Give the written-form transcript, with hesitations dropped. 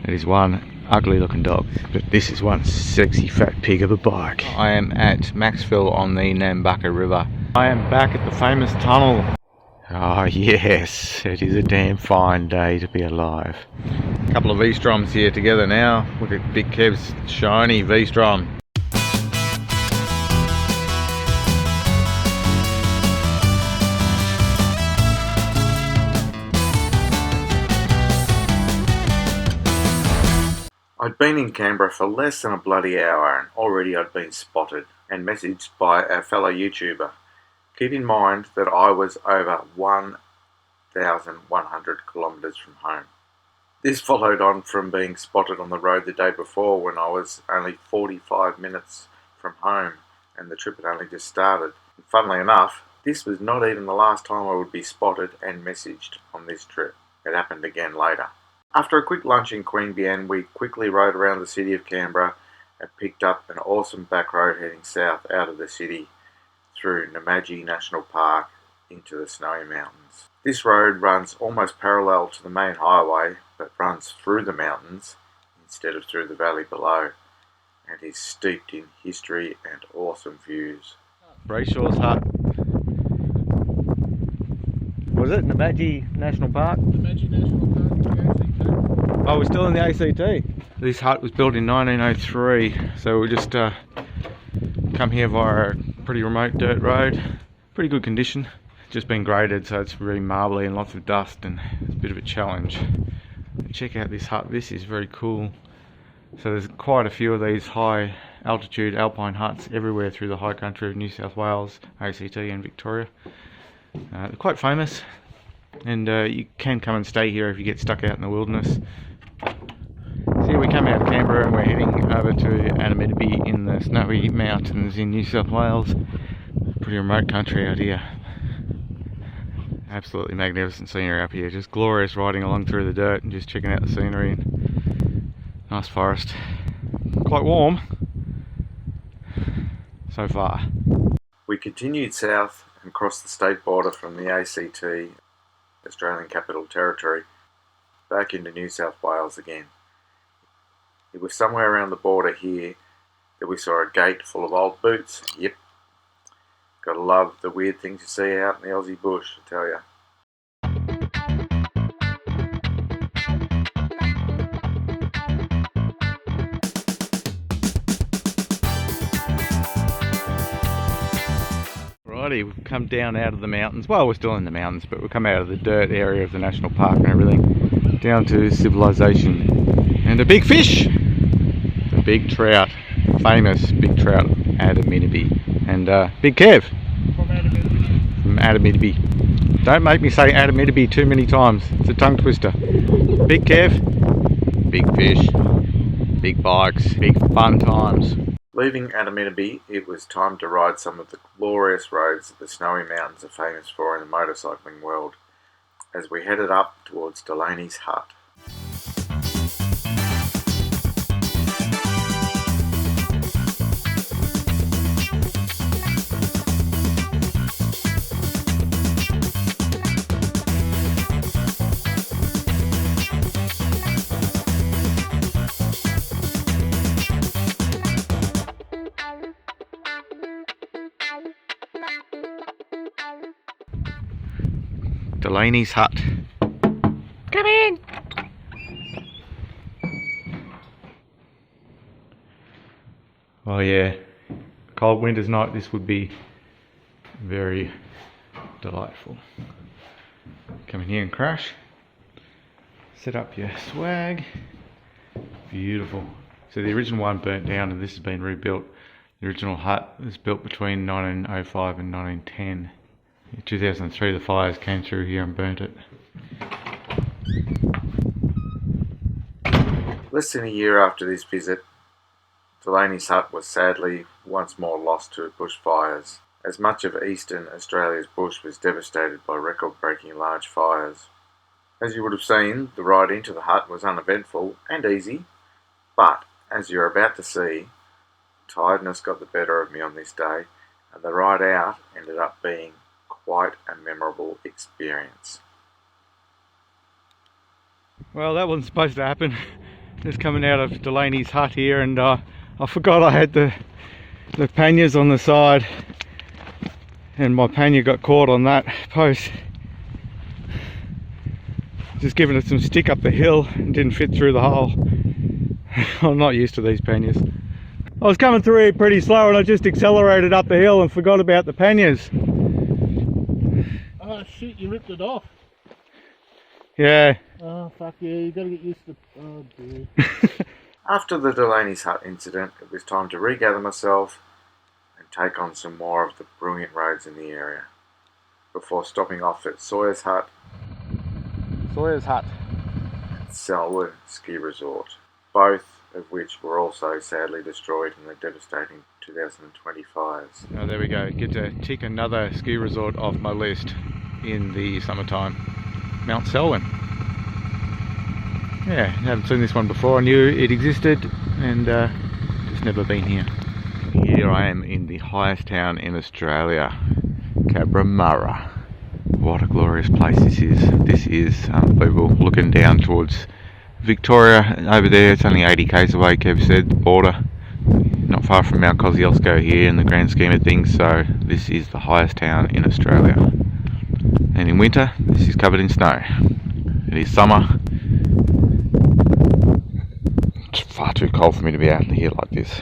That is one ugly looking dog, but this is one sexy fat pig of a bike. I am at Maxville on the Nambucca River. I am back at the famous tunnel. Oh yes, it is a damn fine day to be alive. A couple of V-Stroms here together now. Look at Big Kev's shiny V-Strom. I'd been in Canberra for less than a bloody hour and already I'd been spotted and messaged by a fellow YouTuber. Keep in mind that I was over 1,100 kilometres from home. This followed on from being spotted on the road the day before when I was only 45 minutes from home and the trip had only just started. And funnily enough, this was not even the last time I would be spotted and messaged on this trip. It happened again later. After a quick lunch in Queensland, we quickly rode around the city of Canberra and picked up an awesome back road heading south out of the city through Namadgi National Park into the Snowy Mountains. This road runs almost parallel to the main highway, but runs through the mountains instead of through the valley below, and is steeped in history and awesome views. Brayshaw's hut. Was it Namadgi National Park? Namadgi National Park, the ACT. Oh, we're still in the ACT. This hut was built in 1903, so we just come here via a pretty remote dirt road. Pretty good condition. Just been graded, so it's really marbly and lots of dust, and it's a bit of a challenge. Check out this hut. This is very cool. So there's quite a few of these high altitude alpine huts everywhere through the high country of New South Wales, ACT and Victoria. They're quite famous, and you can come and stay here if you get stuck out in the wilderness. So here we come out of Canberra and we're heading over to Adaminaby in the Snowy Mountains in New South Wales. Pretty remote country out here. Absolutely magnificent scenery up here. Just glorious riding along through the dirt and just checking out the scenery. Nice forest. Quite warm so far. We continued south and crossed the state border from the ACT, Australian Capital Territory, back into New South Wales again. It was somewhere around the border here that we saw a gate full of old boots. Yep. Gotta love the weird things you see out in the Aussie bush, I tell ya. Righty, we've come down out of the mountains. Well, we're still in the mountains, but we've come out of the dirt area of the national park and everything, down to civilization. And a big fish! The big trout. Famous big trout, Adaminaby. And Big Kev. From Adaminaby. Don't make me say Adaminaby too many times. It's a tongue twister. Big Kev, big fish, big bikes, big fun times. Leaving Adaminaby, it was time to ride some of the glorious roads that the Snowy Mountains are famous for in the motorcycling world, as we headed up towards Delaney's hut. Delaney's hut. Come in! Oh yeah, cold winter's night this would be very delightful. Come in here and crash. Set up your swag. Beautiful. So the original one burnt down and this has been rebuilt. The original hut was built between 1905 and 1910. In 2003 the fires came through here and burnt it. Less than a year after this visit, Delaney's hut was sadly once more lost to bushfires, as much of eastern Australia's bush was devastated by record-breaking large fires. As you would have seen, the ride into the hut was uneventful and easy, but as you're about to see, tiredness got the better of me on this day, and the ride out ended up being quite a memorable experience. Well, that wasn't supposed to happen. Just coming out of Delaney's hut here, and I forgot I had the panniers on the side, and my pannier got caught on that post. Just giving it some stick up the hill and didn't fit through the hole. I'm not used to these panniers. I was coming through here pretty slow and I just accelerated up the hill and forgot about the panniers. Oh shit, you ripped it off. Yeah. Oh fuck yeah, you gotta get used to... Oh dear. After the Delaney's hut incident, it was time to regather myself and take on some more of the brilliant roads in the area, before stopping off at Sawyer's Hut and Selwood Ski Resort, both of which were also sadly destroyed in the devastating 2020 fires. Oh, there we go. Get to tick another ski resort off my list in the summertime. Mount Selwyn. Yeah, haven't seen this one before. I knew it existed and just never been here. Here I am in the highest town in Australia, Cabramurra. What a glorious place this is. This is unbelievable. Looking down towards Victoria over there, it's only 80 k's away, Kev said, the border. Not far from Mount Kosciuszko here in the grand scheme of things, so this is the highest town in Australia. And in winter, this is covered in snow. It is summer. It's far too cold for me to be out here like this.